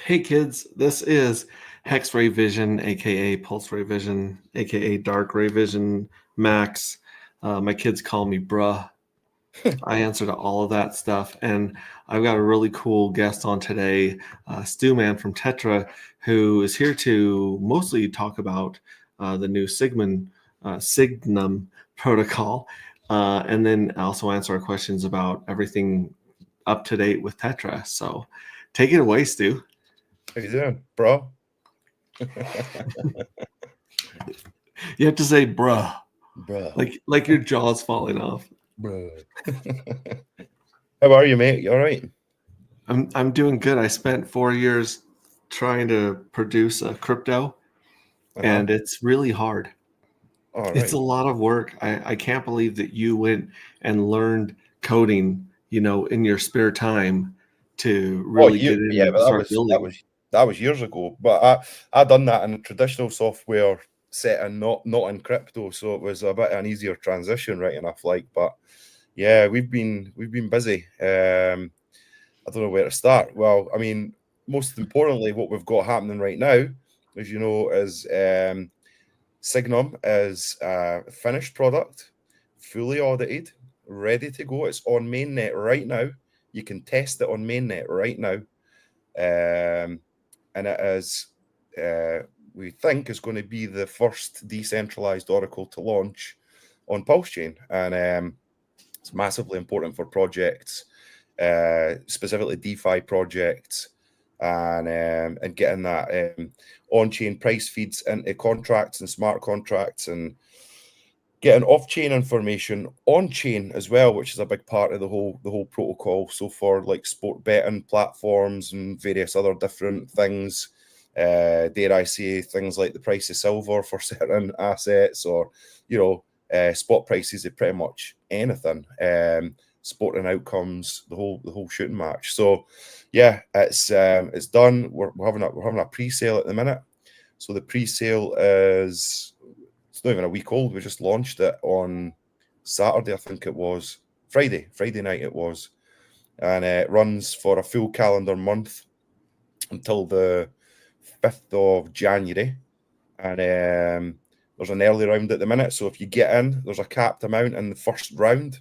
Hey kids, this is Hex Ray Vision, aka Pulse Ray Vision, aka Dark Ray Vision Max. My kids call me bruh. I answer to all of that stuff, and I've got a really cool guest on today, Stu Man from Tetra, who is here to mostly talk about the new Signum protocol, and then also answer our questions about everything up to date with Tetra. So, take it away, Stu. How you doing, bro? You have to say bruh, Bruh, like your jaw's falling off. bruh. How are you, mate? You all right? I'm doing good. I spent 4 years trying to produce a crypto, Uh-huh. and it's really hard. All It's a right. lot of work. I can't believe that you went and learned coding, in your spare time to Oh, really get in yeah, and but that start was that building. was that was years ago. But I done that in a traditional software setting, not in crypto. So it was a bit of an easier transition, right enough. But yeah, we've been busy. I don't know where to start. Well, I mean, most importantly, what we've got happening right now, as you know, is Signum is a finished product, fully audited, ready to go. It's on mainnet right now. You can test it on mainnet right now. And it is, we think, is going to be the first decentralized Oracle to launch on Pulse Chain. And it's massively important for projects, specifically DeFi projects, and getting that on-chain price feeds into contracts and smart contracts, and getting off-chain information on-chain as well, which is a big part of the whole protocol. So for like sport betting platforms and various other different things, dare I say, things like the price of silver for certain assets, or spot prices of pretty much anything, sporting outcomes, the whole shooting match. So yeah, it's done. We're having a pre-sale at the minute. So the pre-sale is, it's not even a week old. We just launched it on Saturday, I think it was. Friday night it was. And it runs for a full calendar month until the 5th of January. And there's an early round at the minute. So if you get in, there's a capped amount in the first round,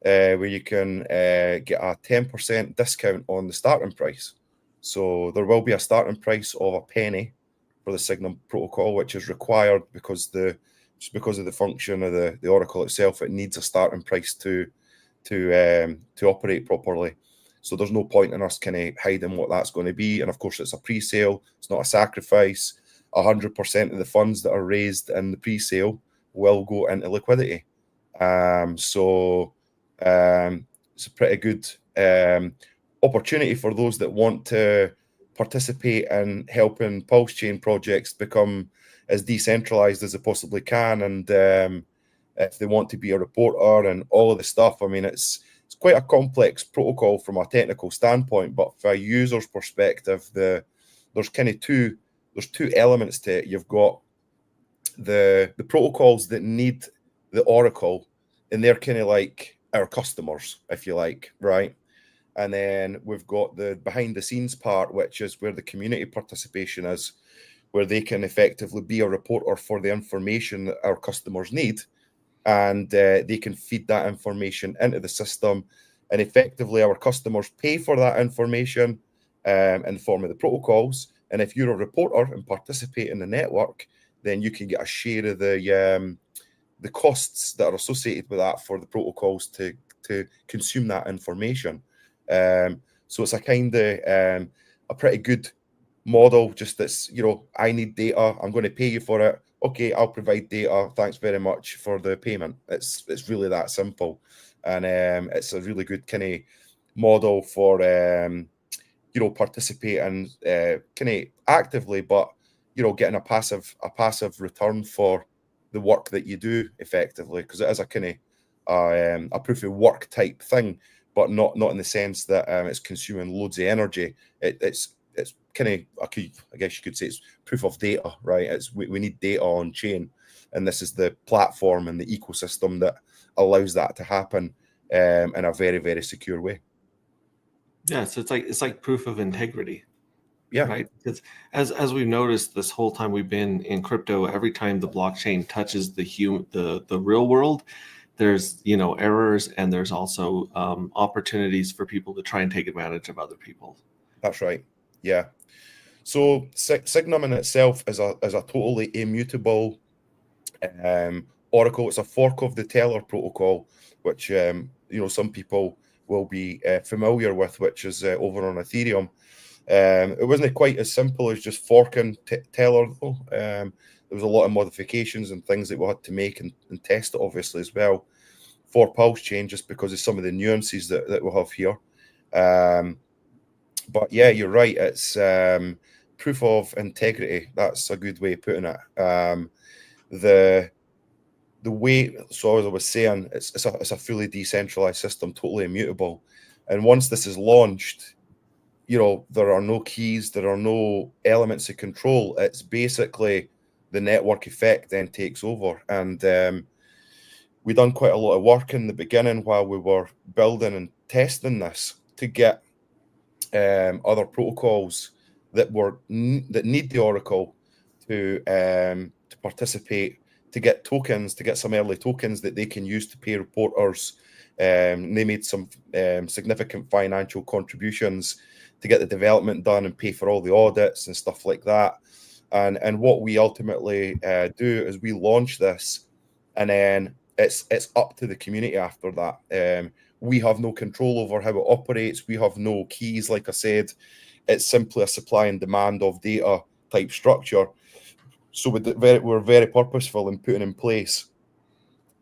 where you can get a 10% discount on the starting price. So there will be a starting price of a penny for the Signum protocol, which is required because of the function of the Oracle itself. It needs a starting price to operate properly. So there's no point in us kind of hiding what that's going to be. And of course, it's a pre-sale. It's not a sacrifice. 100% of the funds that are raised in the pre-sale will go into liquidity. So it's a pretty good opportunity for those that want to participate in helping Pulse Chain projects become as decentralized as they possibly can. And if they want to be a reporter and all of the stuff, I mean, it's quite a complex protocol from a technical standpoint, but from a user's perspective, there's two elements to it. You've got the protocols that need the Oracle, and they're kind of like our customers, if you like, right? And then we've got the behind the scenes part, which is where the community participation is, where they can effectively be a reporter for the information that our customers need. And they can feed that information into the system. And effectively, our customers pay for that information in the form of the protocols. And if you're a reporter and participate in the network, then you can get a share of the costs that are associated with that for the protocols to consume that information. So it's a kind of a pretty good model. Just that's, I need data, I'm going to pay you for it. Okay, I'll provide data. Thanks very much for the payment. It's really that simple, and it's a really good kind of model for participating kind of actively, but getting a passive return for the work that you do effectively, because it is a kind of a proof of work type thing, but not in the sense that it's consuming loads of energy. It's kind of, I guess you could say, it's proof of data, right? We need data on chain, and this is the platform and the ecosystem that allows that to happen in a very, very secure way. Yeah, so it's like proof of integrity. Yeah, right? Because as we've noticed this whole time we've been in crypto, every time the blockchain touches the real world, there's errors, and there's also opportunities for people to try and take advantage of other people. that's right. Yeah. So Signum in itself is a totally immutable Oracle. It's a fork of the Teller protocol, which some people will be familiar with, which is over on Ethereum. It wasn't quite as simple as just forking Teller, though. There was a lot of modifications and things that we had to make and test it, obviously, as well, for Pulse Chain, just because of some of the nuances that we have here. But yeah, you're right. It's proof of integrity. That's a good way of putting it. The way, so as I was saying, it's a fully decentralized system, totally immutable. And once this is launched, there are no keys, there are no elements of control. It's basically the network effect then takes over. And we done quite a lot of work in the beginning while we were building and testing this to get other protocols that need the Oracle to participate, to get tokens, to get some early tokens that they can use to pay reporters. They made some significant financial contributions to get the development done and pay for all the audits and stuff like that. And what we ultimately do is we launch this, and then it's up to the community after that. We have no control over how it operates. We have no keys, like I said. It's simply a supply and demand of data type structure. So we're very purposeful in putting in place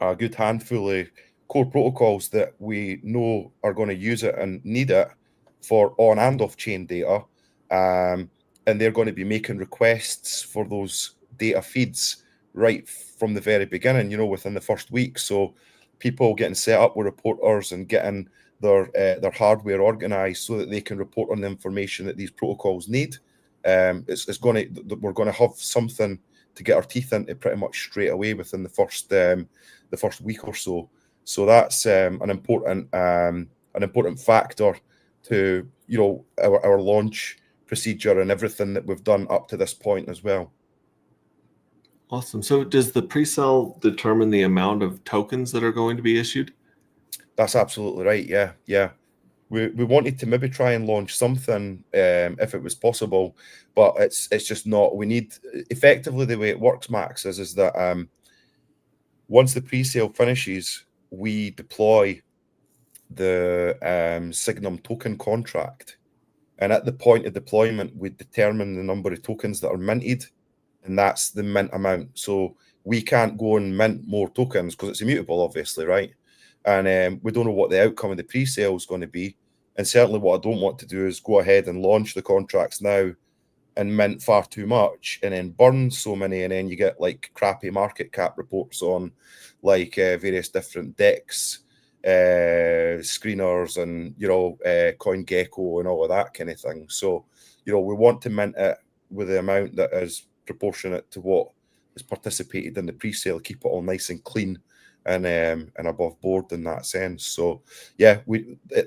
a good handful of core protocols that we know are going to use it and need it for on and off chain data. And they're going to be making requests for those data feeds right from the very beginning, within the first week. So people getting set up with reporters and getting their hardware organized so that they can report on the information that these protocols need. We're going to have something to get our teeth into pretty much straight away within the first week or so. So that's an important factor to our launch procedure and everything that we've done up to this point as well. Awesome. So does the pre-sale determine the amount of tokens that are going to be issued? That's absolutely right. Yeah. We wanted to maybe try and launch something if it was possible, but it's just not. We need, effectively, the way it works, Max, is that once the pre-sale finishes, we deploy the Signum token contract, and at the point of deployment, we determine the number of tokens that are minted, and that's the mint amount. So we can't go and mint more tokens because it's immutable, obviously, right? And we don't know what the outcome of the pre-sale is going to be. And certainly what I don't want to do is go ahead and launch the contracts now and mint far too much and then burn so many, and then you get like crappy market cap reports on like various different decks, screeners, and CoinGecko and all of that kind of thing. So we want to mint it with the amount that is proportionate to what is participated in the pre-sale, keep it all nice and clean and above board in that sense. So yeah,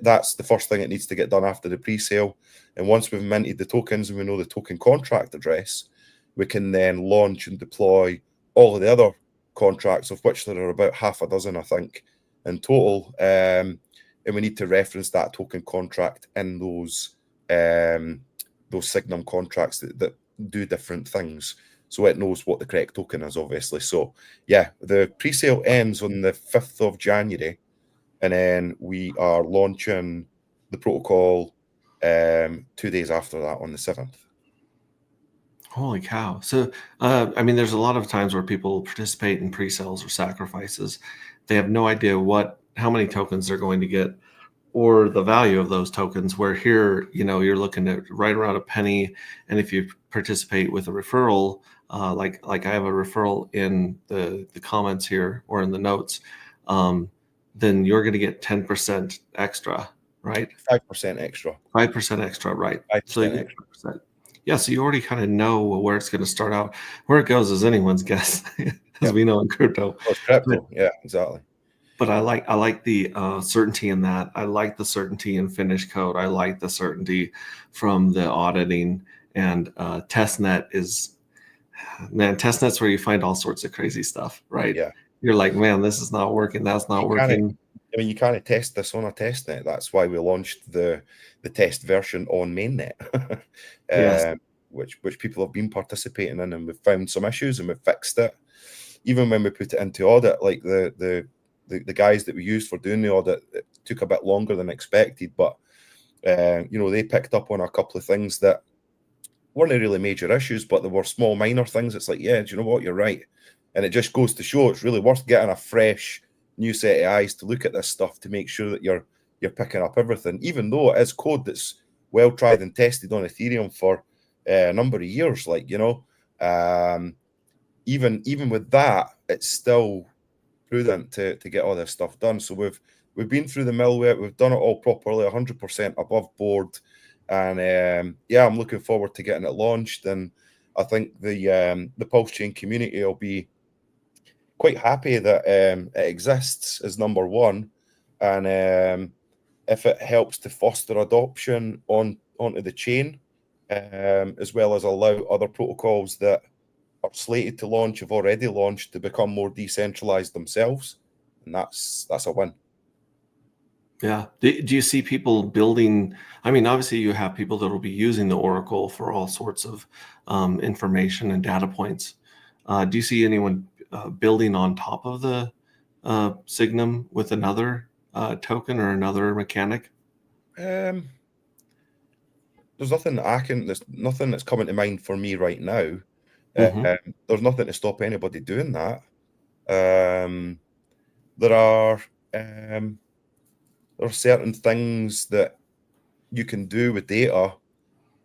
that's the first thing that needs to get done after the pre-sale. And once we've minted the tokens and we know the token contract address, we can then launch and deploy all of the other contracts, of which there are about half a dozen, I think, in total. And we need to reference that token contract in those Signum contracts that do different things, so it knows what the correct token is, obviously. So yeah, the pre-sale ends on the 5th of January, and then we are launching the protocol 2 days after that on the 7th. Holy cow. So, there's a lot of times where people participate in pre-sales or sacrifices. They have no idea how many tokens they're going to get or the value of those tokens, where here, you're looking at right around a penny. And if you participate with a referral, like I have a referral in the comments here or in the notes, then you're going to get 10% extra, right? 5% extra. 5% extra, right? 5% So you get extra. 5%. Yeah, so you already kind of know where it's going to start out. Where it goes is anyone's guess, as we know in crypto. Oh, it's crypto. Yeah, exactly. But I like the certainty in that. I like the certainty in finished code. I like the certainty from the auditing, And testnet is, man, testnet's where you find all sorts of crazy stuff, right? Yeah. You're like, man, this is not working, that's not working. You can't test this on a test net. That's why we launched the test version on mainnet, Yes. which people have been participating in, and we've found some issues and we've fixed it. Even when we put it into audit, like the guys that we used for doing the audit, it took a bit longer than expected, but they picked up on a couple of things that weren't really major issues, but there were small minor things. It's like, yeah, do you know what? You're right. And it just goes to show it's really worth getting a fresh new set of eyes to look at this stuff to make sure that you're picking up everything, even though it is code that's well tried and tested on Ethereum for a number of years. Like, even with that, it's still prudent to get all this stuff done. So we've been through the malware, we've done it all properly, 100% above board, and I'm looking forward to getting it launched. And I think the Pulse Chain community will be quite happy that it exists as number one, and if it helps to foster adoption onto the chain, as well as allow other protocols that are slated to launch, have already launched, to become more decentralized themselves, and that's a win. Yeah. Do you see people building? I mean, obviously, you have people that will be using the Oracle for all sorts of information and data points. Do you see anyone building on top of the Signum with another token or another mechanic? Um, there's nothing there's nothing that's coming to mind for me right now. Mm-hmm. There's nothing to stop anybody doing that. Um, there are certain things that you can do with data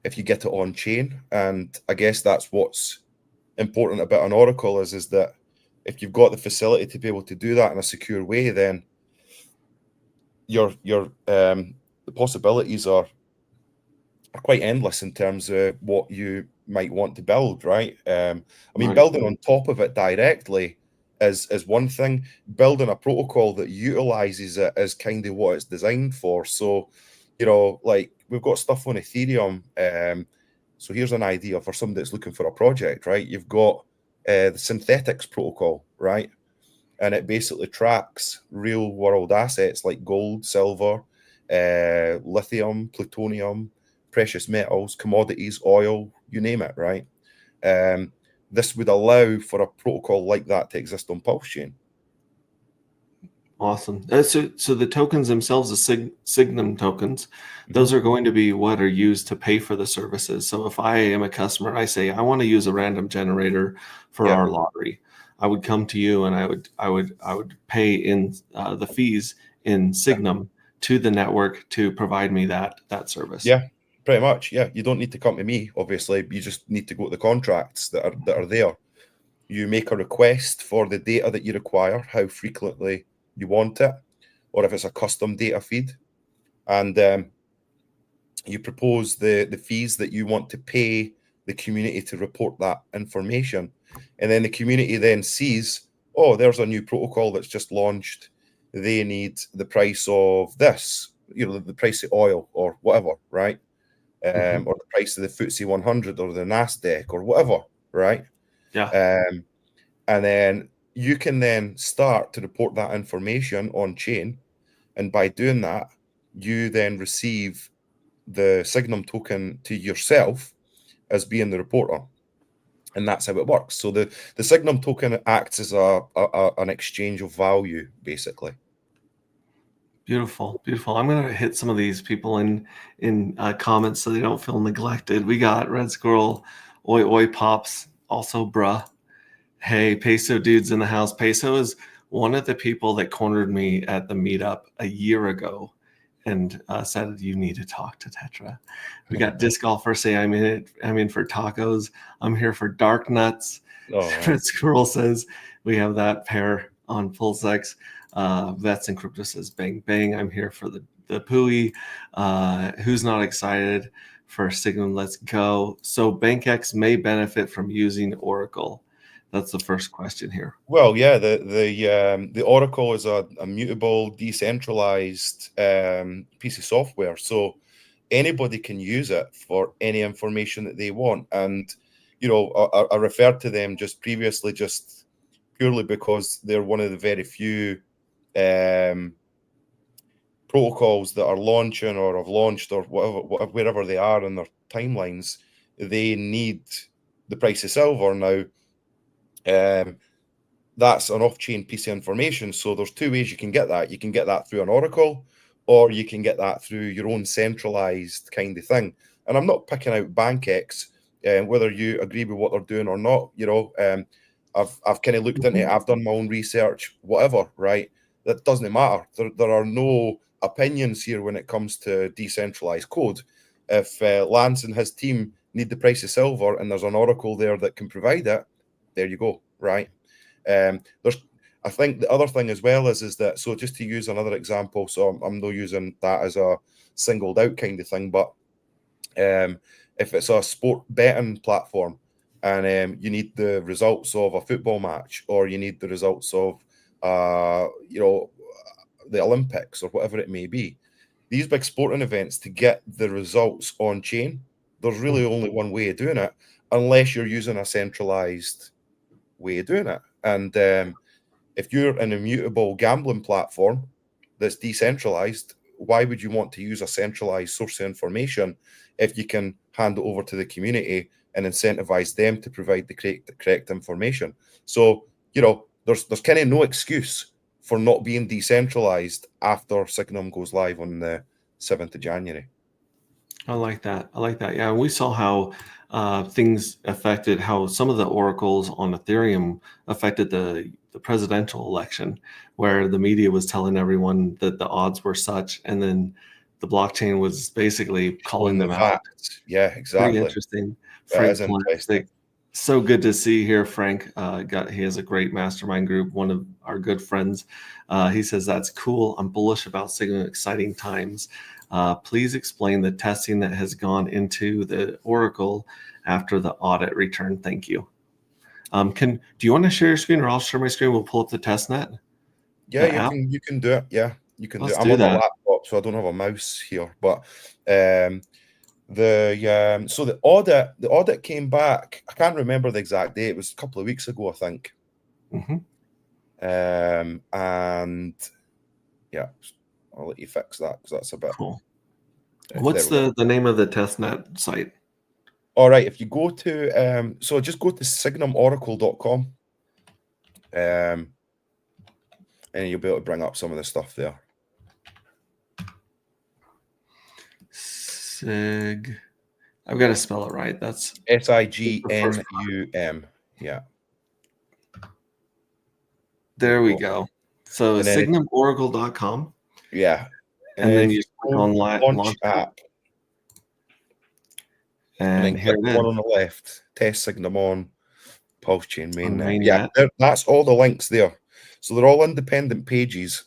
if you get it on chain, and I guess that's what's important about an Oracle is that if you've got the facility to be able to do that in a secure way, then your the possibilities are quite endless in terms of what you might want to build, right? I mean, Right. building on top of it directly is one thing. Building a protocol that utilizes it is kind of what it's designed for. So, like we've got stuff on Ethereum. So here's an idea for somebody that's looking for a project, right? You've got the synthetics protocol, right? And it basically tracks real world assets like gold, silver, lithium, plutonium, precious metals, commodities, oil, you name it, right? This would allow for a protocol like that to exist on Pulse Chain. Awesome. So the tokens themselves, the Signum tokens, those Mhm. are going to be what are used to pay for the services. So if I am a customer, I say I want to use a random generator for Yeah, our lottery, I would come to you and I would pay in the fees in yeah, Signum to the network to provide me that service. yeah, pretty much. Yeah, you don't need to come to me, obviously. You just need to go to the contracts that are there. You make a request for the data that you require, how frequently you want it, or if it's a custom data feed, and you propose the fees that you want to pay the community to report that information, and then the community then sees, oh, there's a new protocol that's just launched, they need the price of this, the price of oil or whatever, right? Mhm. Or the price of the FTSE 100 or the Nasdaq or whatever, right? Yeah. um, and then you can then start to report that information on chain, and by doing that you then receive the Signum token to yourself as being the reporter, and that's how it works. So the Signum token acts as an exchange of value, basically. Beautiful, beautiful. I'm gonna hit some of these people in comments so they don't feel neglected. We got Red Squirrel, Oi Oi Pops, also bruh. Hey, Peso dudes in the house. Peso is one of the people that cornered me at the meetup a year ago and said you need to talk to Tetra. We got Disc Golfer say I'm in it. I'm in for tacos. I'm here for dark nuts. Oh man. Red Squirrel says we have that pair on full sex. Vets and Crypto says bang bang. I'm here for the pooey. Who's not excited for Signum? Let's go. So BankX may benefit from using Oracle. That's the first question here. Well, yeah, the Oracle is a mutable, decentralized piece of software. So anybody can use it for any information that they want. And, you know, I referred to them just previously, just purely because they're one of the very few protocols that are launching or have launched or whatever, wherever they are in their timelines. They need the price of silver now. That's an off-chain piece of information. So there's two ways you can get that. You can get that through an oracle, or you can get that through your own centralized kind of thing. And I'm not picking out BankX, whether you agree with what they're doing or not. You know, I've kind of looked into it. I've done my own research, whatever, right? That doesn't matter. There are no opinions here when it comes to decentralized code. If Lance and his team need the price of silver and there's an oracle there that can provide it, there you go, right? I think the other thing as well is that, so just to use another example, so I'm not using that as a singled out kind of thing, but if it's a sport betting platform and you need the results of a football match, or you need the results of you know, the Olympics or whatever it may be, these big sporting events, to get the results on chain, there's really only one way of doing it, unless you're using a centralized way of doing it. And if you're an immutable gambling platform that's decentralized, why would you want to use a centralized source of information if you can hand it over to the community and incentivize them to provide the correct information? So, you know, there's kind of no excuse for not being decentralized after Signum goes live on the 7th of January. I like that. I like that. Yeah, we saw how things affected, how some of the oracles on Ethereum affected the presidential election, where the media was telling everyone that the odds were such, and then the blockchain was basically calling them out. Yeah, Pretty exactly. interesting. That is Frank interesting. so good to see here, Frank. He has a great mastermind group, one of our good friends. He says, that's cool. I'm bullish about Signum, exciting times. Please explain the testing that has gone into the Oracle after the audit return. Thank you. Do you want to share your screen, or I'll share my screen? We'll pull up the test net. Yeah, you can do it. Yeah, you can do it. I'm on the laptop, so I don't have a mouse here. But so the audit came back. I can't remember the exact date. It was a couple of weeks ago, I think. And yeah, I'll let you fix that because that's a bit cool. What's the name of the testnet site? All right, if you go to so just go to signumoracle.com, and you'll be able to bring up some of the stuff there. I've got to spell it right. That's SIGNUM. Yeah. There we go. So signumoracle.com. Yeah. And then you click on launch app. And here it is. One on the left, test Signum on Pulse Chain mainnet. Yeah, that's all the links there. So they're all independent pages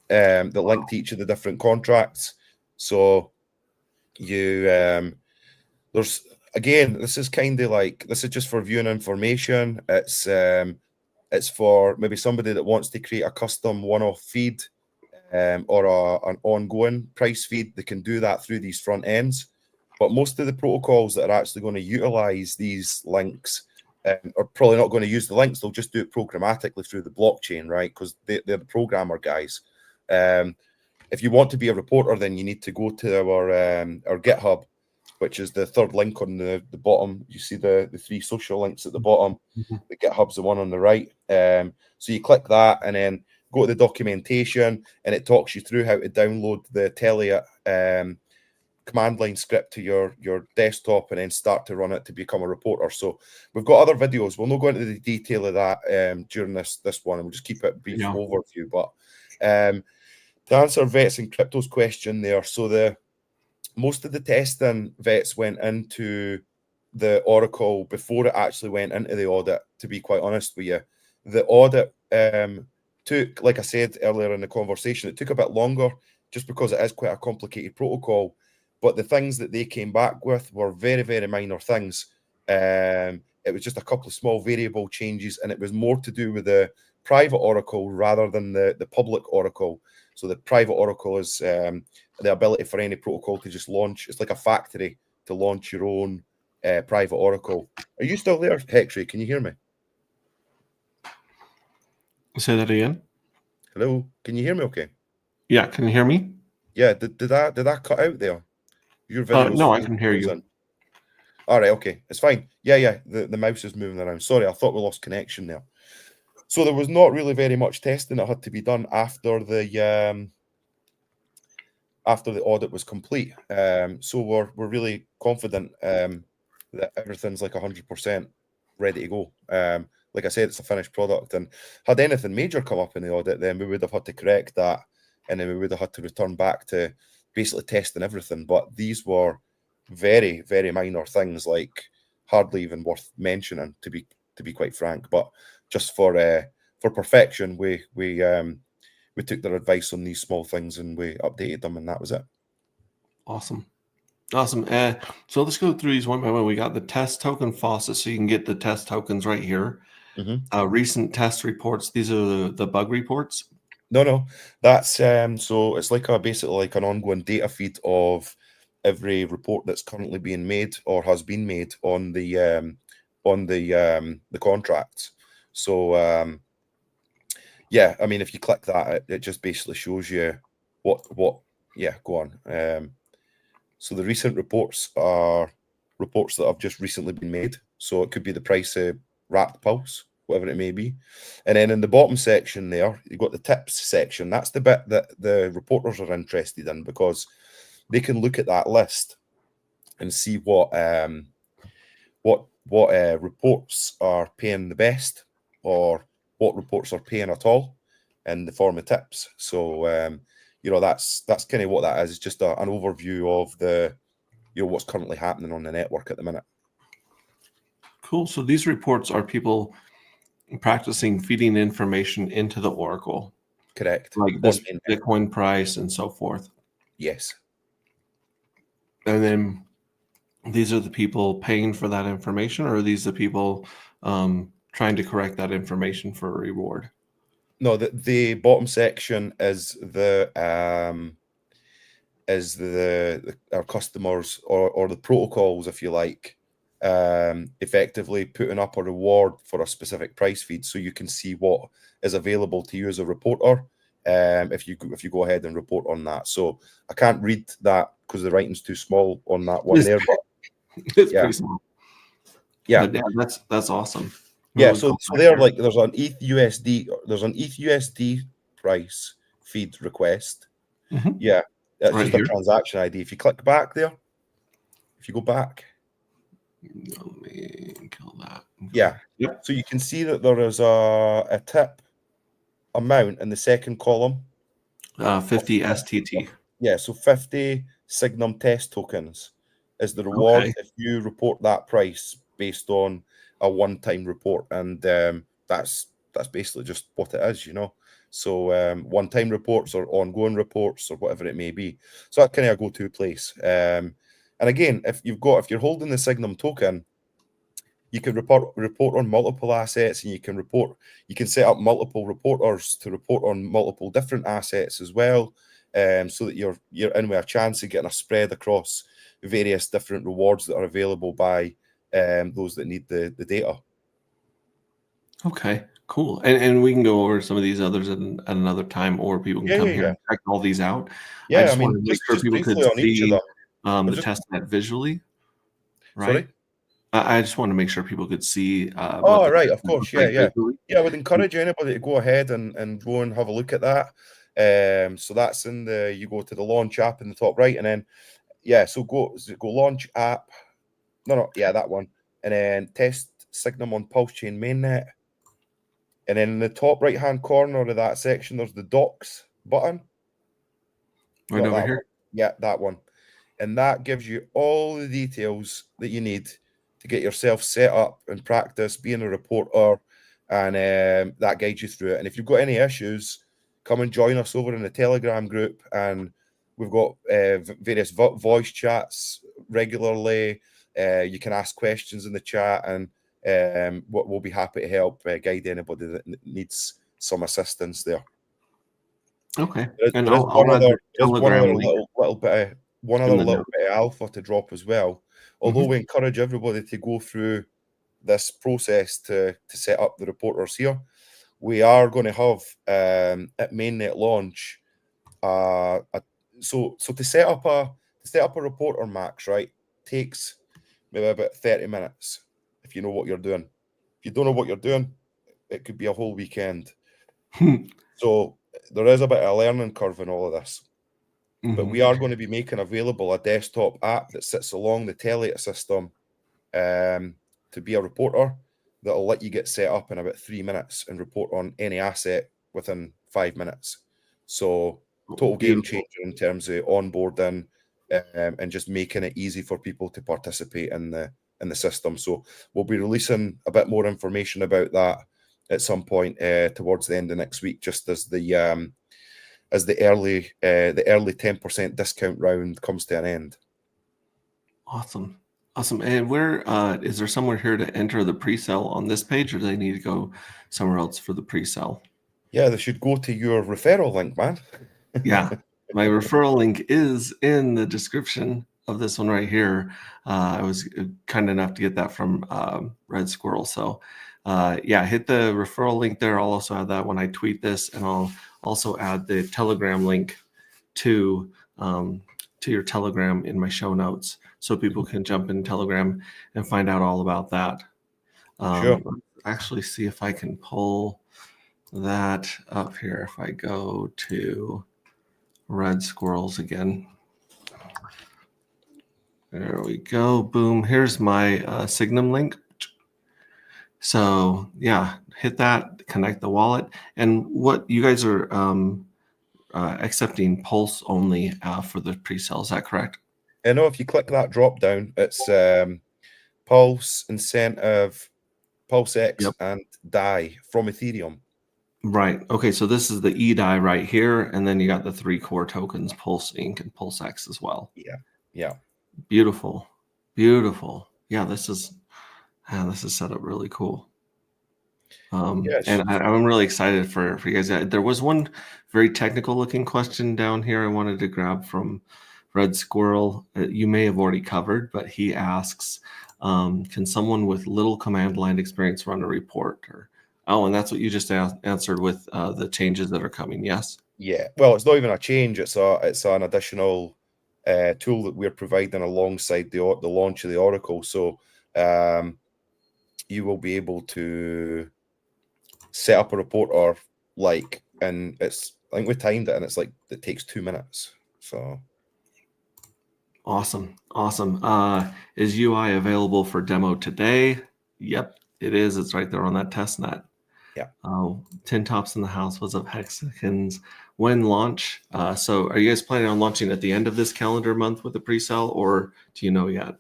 that link to each of the different contracts. So you there's, again, this is kind of like, this is just for viewing information. It's for maybe somebody that wants to create a custom one-off feed or an ongoing price feed. They can do that through these front ends. But most of the protocols that are actually going to utilize these links are probably not going to use the links. They'll just do it programmatically through the blockchain, right? Because they're the programmer guys. If you want to be a reporter, then you need to go to our GitHub, which is the third link on the bottom. You see the three social links at the bottom. The GitHub's the one on the right. So you click that and then go to the documentation, and it talks you through how to download the Telia command line script to your desktop and then start to run it to become a reporter. So we've got other videos. We'll not go into the detail of that during this one, and we'll just keep it a brief overview. But to answer Vets and Crypto's question there, so most of the testing, Vets, went into the Oracle before it actually went into the audit, to be quite honest with you. The audit took, like I said earlier in the conversation, it took a bit longer just because it is quite a complicated protocol. But the things that they came back with were very, very minor things. It was just a couple of small variable changes, and it was more to do with the private Oracle rather than the public Oracle. So the private Oracle is the ability for any protocol to just launch. It's like a factory to launch your own private oracle. Are you still there, Hexray? Can you hear me? Say that again. Hello, can you hear me? Okay. Yeah, can you hear me? Yeah. Did that cut out there? Your video's No, I can hear you. frozen. All right. Okay, it's fine. Yeah. The mouse is moving around. Sorry, I thought we lost connection there. So there was not really very much testing that had to be done after the audit was complete. So we're really confident that everything's like 100% ready to go. Like I said, it's a finished product, and had anything major come up in the audit, then we would have had to correct that, and then we would have had to return back to basically testing everything. But these were very, very minor things, like hardly even worth mentioning, to be quite frank. But just for perfection, we took their advice on these small things and we updated them, and that was it. Awesome. So let's go through these one by one. We got the test token faucet, so you can get the test tokens right here. Recent test reports. These are the bug reports. No, that's so it's like basically like an ongoing data feed of every report that's currently being made or has been made on the contracts. So yeah, I mean, if you click that, it just basically shows you what. Yeah, go on. So the recent reports are reports that have just recently been made. So it could be the price of wrapped pulse, whatever it may be. And then in the bottom section there, you've got the tips section. That's the bit that the reporters are interested in, because they can look at that list and see what reports are paying the best, or what reports are paying at all, in the form of tips. So that's kind of what that is. It's just an overview of the what's currently happening on the network at the minute. Cool. So these reports are people practicing feeding information into the Oracle. Correct. Like this Bitcoin price and so forth. Yes. And then these are the people paying for that information, or are these the people trying to correct that information for a reward? No, the bottom section is our customers, or the protocols, if you like, effectively putting up a reward for a specific price feed, so you can see what is available to you as a reporter, if you go ahead and report on that. So I can't read that because the writing's too small on that one there. But it's pretty small. Yeah, but yeah, that's awesome. Yeah, so they're like, there's an ETH USD price feed request. Yeah, that's right just here. a transaction ID. If you click back there, if you go back, let me kill that. Yeah. Yep. So you can see that there is a tip amount in the second column. 50 STT. Yeah, so 50 Signum test tokens is the reward if you report that price based on a one-time report, and that's basically just what it is, So one-time reports or ongoing reports or whatever it may be. So that's kind of a go-to place. And again, if you're holding the Signum token, you can report on multiple assets, and you can set up multiple reporters to report on multiple different assets as well, so that you're in with a chance of getting a spread across various different rewards that are available by those that need the data. Okay, cool. And we can go over some of these others at another time, or people can come here and check all these out. Yeah, I just want to make sure people could see the testnet visually. Right. Sorry? I just want to make sure people could see. Oh, right, of course, yeah. I would encourage anybody to go ahead and go and have a look at that. So that's you go to the launch app in the top right, and then so go launch app. No, that one, and then test Signum on Pulse Chain mainnet, and then in the top right hand corner of that section, there's the docs button. Right over here. Yeah, that one, and that gives you all the details that you need to get yourself set up and practice being a reporter, and that guides you through it. And if you've got any issues, come and join us over in the Telegram group, and we've got various voice chats regularly. You can ask questions in the chat, and we'll be happy to help guide anybody that needs some assistance there. Okay. There And there is I'll add the one other Telegram link little bit of in the note. alpha to drop as well. Although Mhm. we encourage everybody to go through this process to set up the reporters here, we are going to have at mainnet launch so to set up a reporter, Max, right, takes maybe about 30 minutes if you know what you're doing. If you don't know what you're doing, it could be a whole weekend. So there is a bit of a learning curve in all of this. But we Mhm. are going to be making available a desktop app that sits along the Teleta system to be a reporter that'll let you get set up in about 3 minutes and report on any asset within 5 minutes. So Oh, total game beautiful. changer in terms of onboarding and just making it easy for people to participate in the system. So we'll be releasing a bit more information about that at some point towards the end of next week, just as the early 10% discount round comes to an end. Awesome. Awesome. And where is there somewhere here to enter the pre-sale on this page, or do they need to go somewhere else for the pre-sale? Yeah, they should go to your referral link, man. Yeah. My referral link is in the description of this one right here. I was kind enough to get that from Red Squirrel. So yeah, hit the referral link there. I'll also add that when I tweet this, and I'll also add the Telegram link to your Telegram in my show notes, so people can jump in Telegram and find out all about that. Sure. Let's actually see if I can pull that up here. If I go to Red Squirrels again. There we go. Boom. Here's my Signum link. So yeah, hit that, connect the wallet. And what you guys are accepting Pulse only for the pre-sale, is that correct? I know if you click that drop down, it's Pulse, Incentive, Pulse X, Yep. and DAI from Ethereum. Right. Okay. So this is the eDAI right here, and then you got the 3 core tokens, Pulse Inc. and Pulse X as well. Yeah. Yeah. Beautiful. Beautiful. Yeah, this is set up really cool. Yes. And I'm really excited for you guys. There was one very technical looking question down here I wanted to grab from Red Squirrel. You may have already covered, but he asks, can someone with little command line experience run a report? Oh, and that's what you just answered with the changes that are coming. Yes. Yeah. Well, it's not even a change. It's an additional tool that we're providing alongside the launch of the Oracle. So you will be able to set up a reporter and I think we timed it and it's like it takes 2 minutes. So Awesome. Awesome. Is UI available for demo today? Yep, it is. It's right there on that test net. yeah. Tin Tops in the House was up hexagons when launch. So are you guys planning on launching at the end of this calendar month with the pre-sale, or do you know yet?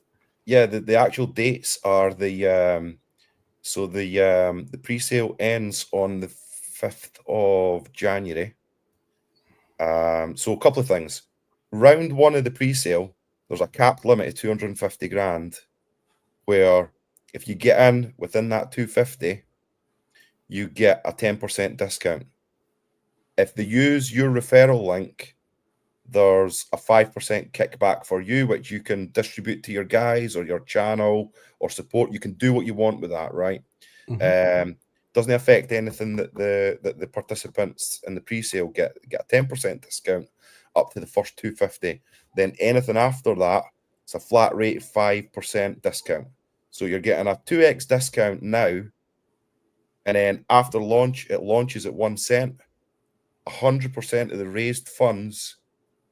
Yeah, the actual dates are the pre-sale ends on the 5th of January. So a couple of things. Round one of the pre-sale, there's a capped limit of 250 grand, where if you get in within that 250, you get a 10% discount. If they use your referral link, there's a 5% kickback for you, which you can distribute to your guys or your channel or support. You can do what you want with that, right? Doesn't affect anything that the participants in the pre-sale get a 10% discount up to the first 250. Then anything after that, it's a flat rate 5% discount. So you're getting a 2x discount now, and then after launch, it launches at 1 cent. 100% of the raised funds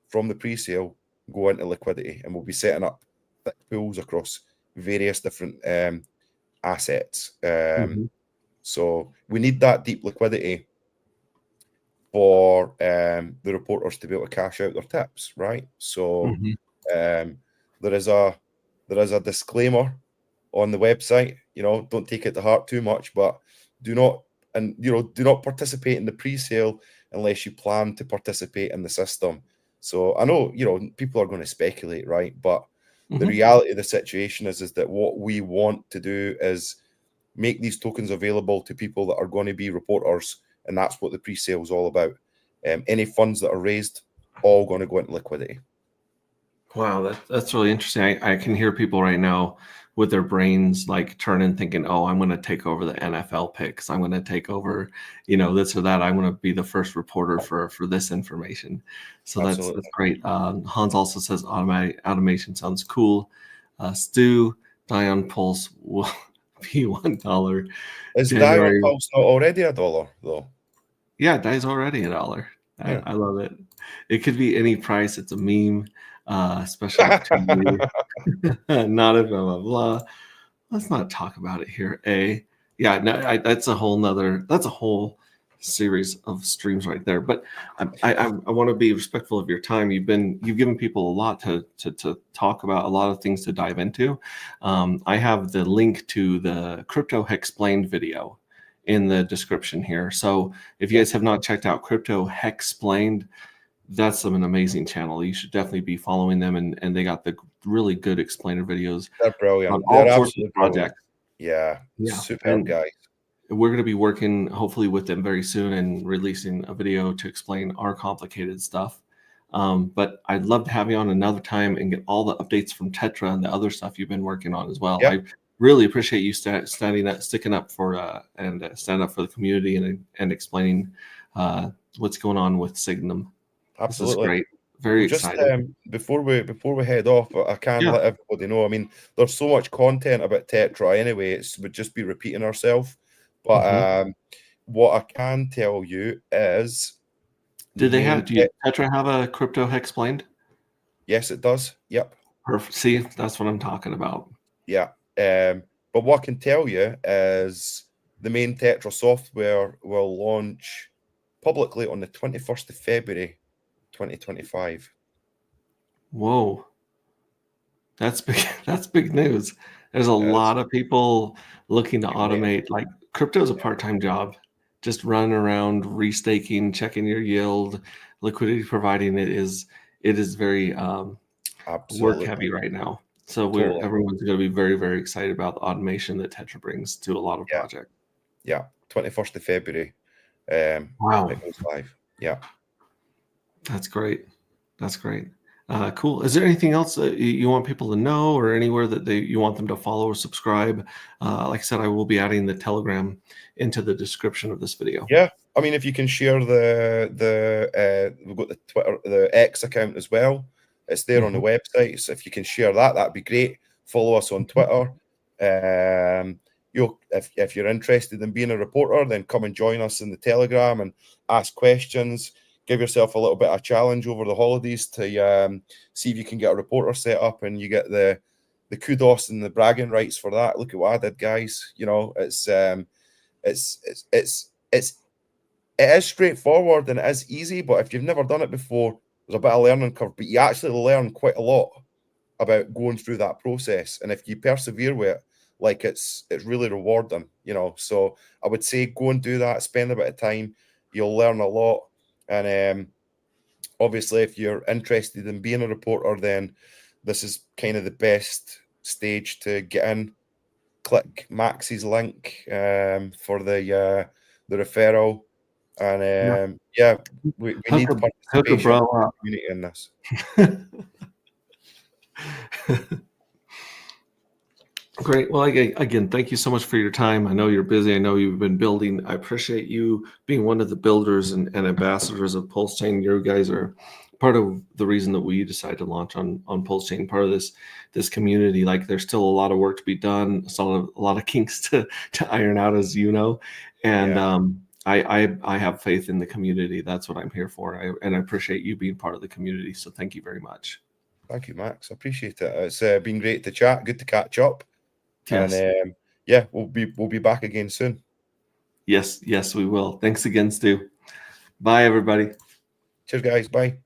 from the pre-sale go into liquidity, and we'll be setting up thick pools across various different assets. So we need that deep liquidity for the reporters to be able to cash out their tips, right? So there is a disclaimer on the website. Don't take it to heart too much, but do not participate in the pre-sale unless you plan to participate in the system. So I know people are going to speculate, right? But the reality of the situation is that what we want to do is make these tokens available to people that are going to be reporters, and that's what the pre-sale is all about. Any funds that are raised, all going to go into liquidity. Wow, that's really interesting. I can hear people right now with their brains like turning, thinking, "Oh, I'm going to take over the NFL picks. I'm going to take over, this or that. I'm going to be the first reporter for this information." So that's Absolutely. great. Hans also says automation sounds cool. Stu, Dion Pulse will be $1. Is Dion January, Pulse not already $1 though? yeah, Die's already $1. Yeah. I love it. It could be any price. It's a meme, especially between you. Not a blah blah blah. Let's not talk about it here. Yeah, no, that's a whole series of streams right there. But I want to be respectful of your time. You've given people a lot to talk about, a lot of things to dive into. I have the link to the Crypto Explained video in the description here. So if you guys have not checked out Crypto Explained, that's an amazing channel. You should definitely be following them, and they got the really good explainer videos They're brilliant. on They're all sorts of absolutely brilliant. projects. Yeah, Yeah, superb and guys. we're going to be working hopefully with them very soon and releasing a video to explain our complicated stuff. But I'd love to have you on another time and get all the updates from Tetra and the other stuff you've been working on as well. Yeah. I really appreciate you sticking up for and standing up for the community and explaining what's going on with Signum. Absolutely. This is great. Very Just excited. before we head off, I can let everybody know. I mean, there's so much content about Tetra anyway. It would just be repeating ourselves. But what I can tell you is, do Tetra have a Crypto Explained? Yes, it does. Yep. Perfect. See, that's what I'm talking about. Yeah. But what I can tell you is the main Tetra software will launch publicly on the 21st of February, 2025. Whoa. That's big. That's big news. There's a lot of people looking to automate. Like, crypto is a part-time job. Just running around, restaking, checking your yield, liquidity providing. It is very work heavy right now. So everyone's going to be very, very excited about the automation that Tetra brings to a lot of projects. Yeah, 21st of February. Wow. It goes live. Yeah. That's great. That's great. Cool. Is there anything else that you want people to know, or anywhere that you want them to follow or subscribe? Like I said, I will be adding the Telegram into the description of this video. Yeah, I mean, if you can share we've got the Twitter, the X account as well. It's there on the website. So if you can share that'd be great. Follow us on Twitter. If you're interested in being a reporter, then come and join us in the Telegram and ask questions. Give yourself a little bit of a challenge over the holidays to see if you can get a reporter set up, and you get the kudos and the bragging rights for that. Look at what I did, guys. It is straightforward and it is easy, but if you've never done it before, there's a bit of learning curve, but you actually learn quite a lot about going through that process. And if you persevere with it, like it's really rewarding, So I would say go and do that, spend a bit of time, you'll learn a lot. And obviously, if you're interested in being a reporter, then this is kind of the best stage to get in. Click Max's link for the referral, and we need participation from the community in this. Great. Well, again, thank you so much for your time. I know you're busy. I know you've been building. I appreciate you being one of the builders and ambassadors of Pulse Chain. You guys are part of the reason that we decided to launch on Pulse Chain, part of this community. Like, there's still a lot of work to be done, still a lot of kinks to iron out, as you know. And I have faith in the community. That's what I'm here for. And I appreciate you being part of the community. So thank you very much. Thank you, Max. I appreciate it. It's been great to chat. Good to catch up. Yes. And we'll be back again soon. Yes, we will. Thanks again, Stu. Bye, everybody. Cheers, guys. Bye.